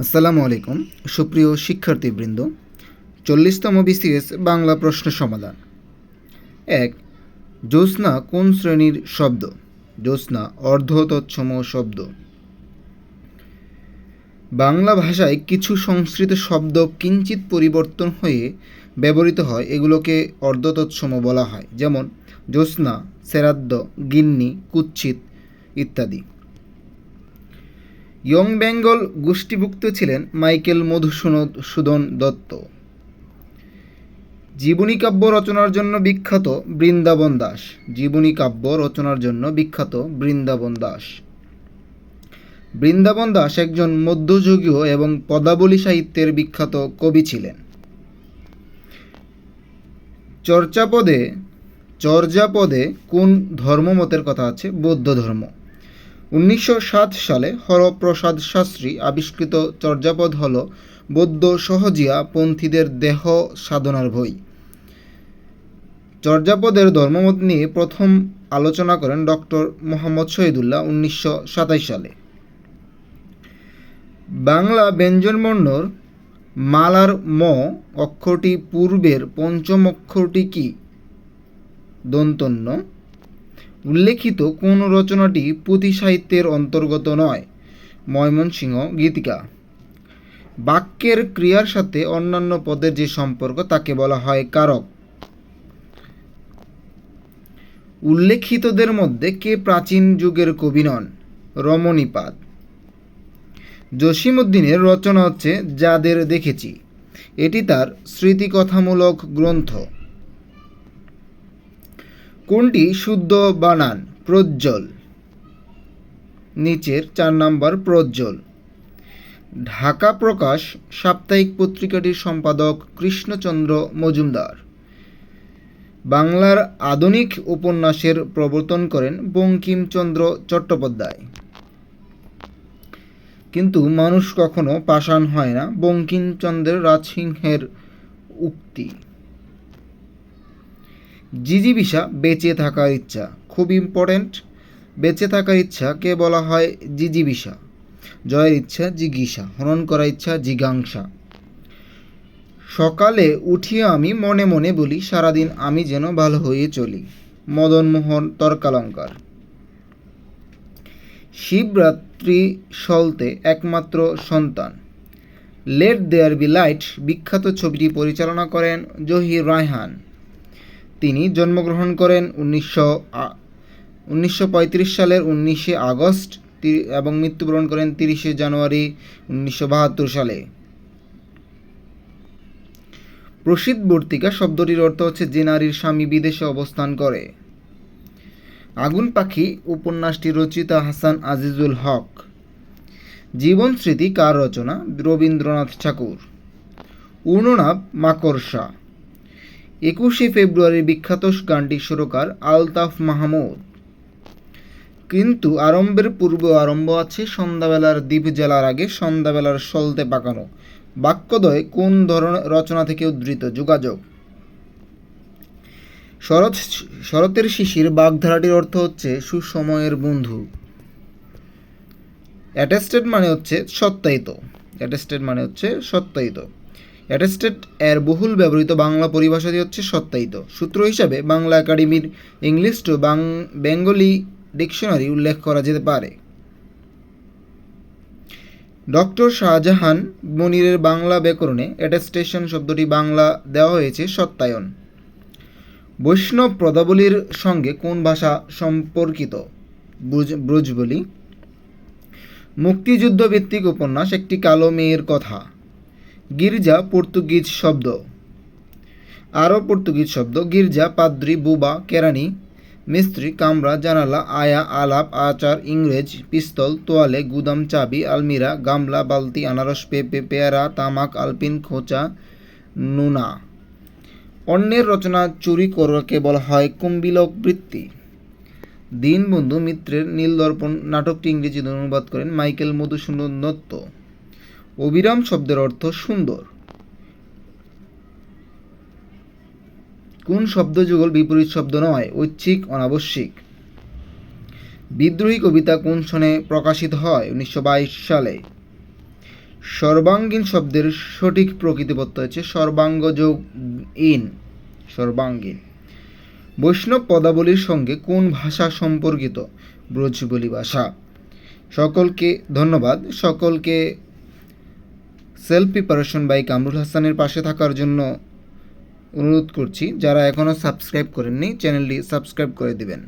আসসালামু আলাইকুম সুপ্রিয় শিক্ষার্থীবৃন্দ। 40তম বিসিএস বাংলা প্রশ্ন সমাধান। 1. জ্যোৎস্না কোন শ্রেণীর শব্দ? জ্যোৎস্না অর্ধতৎসম শব্দ। বাংলা ভাষায় কিছু সংস্কৃত শব্দ কিঞ্চিত পরিবর্তন হয়ে ব্যবহৃত হয়, এগুলোকে অর্ধতৎসম বলা হয়, যেমন জ্যোৎস্না, শ্রাদ্ধ, গিন্নি, কুৎসিত ইত্যাদি। ইয়ং বেঙ্গল গোষ্ঠীভুক্ত ছিলেন মাইকেল মধুসূদন দত্ত। জীবনী কাব্য রচনার জন্য বিখ্যাত বৃন্দাবন দাস। জীবনী কাব্য রচনার জন্য বিখ্যাত বৃন্দাবন দাস। বৃন্দাবন দাস একজন মধ্যযুগীয় এবং পদাবলী সাহিত্যের বিখ্যাত কবি ছিলেন। চর্যাপদে কোন ধর্মমতের কথা আছে? বৌদ্ধ ধর্ম। 1907 সালে হরপ্রসাদ শাস্ত্রী আবিষ্কৃত চর্যাপদ হল বৌদ্ধ সহজিয়া পন্থীদের দেহ সাধনার বই। চর্যাপদের ধর্মমত নিয়ে প্রথম আলোচনা করেন ডক্টর মোহাম্মদ শহীদুল্লাহ 1927 সালে। বাংলা ব্যঞ্জনবর্ণর মালার ম অক্ষরটি পূর্বের পঞ্চম অক্ষরটি কি? দন্তন্য। উল্লেখিত কোন রচনাটি পুঁথি সাহিত্যের অন্তর্গত নয়? ময়মনসিংহ গীতিকা। বাক্যের ক্রিয়ার সাথে অন্যান্য পদের যে সম্পর্ক তাকে বলা হয় কারক। উল্লেখিতদের মধ্যে কে প্রাচীন যুগের কবি নন? রমণীপাদ। জসীমউদ্দীনের রচনা হচ্ছে যাদের দেখেছি, এটি তার স্মৃতিকথামূলক গ্রন্থ। কোনটি শুদ্ধ বানান? প্রজ্জ্বল। নিচের 4 নম্বর প্রজ্জ্বল। ঢাকা প্রকাশ সাপ্তাহিক পত্রিকাটির সম্পাদক কৃষ্ণচন্দ্র মজুমদার। বাংলার আধুনিক উপন্যাসের প্রবর্তন করেন বঙ্কিমচন্দ্র চট্টোপাধ্যায়। কিন্তু মানুষ কখনো পাষাণ হয় না, বঙ্কিমচন্দ্র রাজসিংহের উক্তি। জিজিবিষা বেঁচে থাকার ইচ্ছা, খুব ইম্পর্ট্যান্ট। বেঁচে থাকার ইচ্ছাকে বলা হয় জিজিবিষা। জয়ের ইচ্ছা জিজ্ঞাসা, হরণ করার ইচ্ছা জিজ্ঞাসা। সকালে উঠিয়া আমি মনে মনে বলি, সারাদিন আমি যেন ভালো হয়ে চলি। মদনমোহন তর্কালঙ্কার। শিবরাত্রি সলতে একমাত্র সন্তান। লেট দেয়ার বি লাইট বিখ্যাত ছবিটি পরিচালনা করেন জহির রায়হান। তিনি জন্মগ্রহণ করেন 1935 সালের 19 আগস্ট এবং মৃত্যুবরণ করেন 30 জানুয়ারি 1972 সালে। প্রসিদ্ধবর্তিকা শব্দটির অর্থ হচ্ছে যে নারীর স্বামী বিদেশে অবস্থান করে। আগুন পাখি উপন্যাসটি রচিতা হাসান আজিজুল হক। জীবন স্মৃতি কার রচনা? রবীন্দ্রনাথ ঠাকুর। উর্ণনাভ মাকড়সা। 21শে ফেব্রুয়ারির বিখ্যাত গানটির সুরকার আলতাফ মাহমুদ। কিন্তু আরম্ভের পূর্ব আরম্ভ আছে, সন্ধ্যাবেলার দ্বীপ জ্বালার আগে সন্ধ্যাবেলার সলতে পাকানো। বাক্যদ্বয় কোন ধরনের রচনা থেকে উদ্ধৃত? যোগাযোগ। শরতের শিশির বাগধারাটির অর্থ হচ্ছে সুসময়ের বন্ধু। অ্যাটেস্টেড মানে হচ্ছে সত্যায়িত। অ্যাটেস্টেড মানে হচ্ছে সত্যায়িত। অ্যাটেস্টেড এর বহুল ব্যবহৃত বাংলা পরিভাষাটি হচ্ছে সত্যায়িত। সূত্র হিসাবে বাংলা একাডেমির ইংলিশ টু বেঙ্গলি ডিকশনারি উল্লেখ করা যেতে পারে। ডক্টর শাহজাহান মনিরের বাংলা ব্যাকরণে অ্যাটেস্টেশন শব্দটি বাংলা দেওয়া হয়েছে সত্যায়ন। বৈষ্ণব পদাবলীর সঙ্গে কোন ভাষা সম্পর্কিত? ব্রজবলি। মুক্তিযুদ্ধ ভিত্তিক উপন্যাস একটি কালো মেয়ের কথা। গির্জা পর্তুগিজ শব্দ। আরও পর্তুগিজ শব্দ: গির্জা, পাদ্রী, বুবা, কেরানি, মিস্ত্রি, কামরা, জানালা, আয়া, আলাপ, আচার, ইংরেজ, পিস্তল, তোয়ালে, গুদাম, চাবি, আলমিরা, গামলা, বালতি, আনারস, পেঁপে, পেয়ারা, তামাক, আলপিন, খোঁচা, নুনা। অন্যের রচনা চুরি করাকে বলা হয় কুম্ভিলক বৃত্তি। দীনবন্ধু মিত্রের নীলদর্পণ নাটকটি ইংরেজিতে অনুবাদ করেন মাইকেল মধুসূদন দত্ত। অবিরাম শব্দের অর্থ সুন্দর। কোন শব্দযুগল বিপরীত শব্দ নয়? ঐচ্ছিক, অনাবশ্যিক। বিদ্রোহী কবিতা কোন সনে প্রকাশিত হয়? 1922 সালে। সর্বাঙ্গীন শব্দের সঠিক প্রকৃতিপত্র হচ্ছে সর্বাঙ্গ যোগ ইন, সর্বাঙ্গীন। বৈষ্ণব পদাবলীর সঙ্গে কোন ভাষা সম্পর্কিত? ব্রজবুলি ভাষা। সকলকে ধন্যবাদ। সকলকে সেলফ প্রিপারেশন বাই কামরুল হাসানের পাশে থাকার জন্য অনুরোধ করছি। যারা এখনও সাবস্ক্রাইব করেননি চ্যানেলটি সাবস্ক্রাইব করে দিবেন।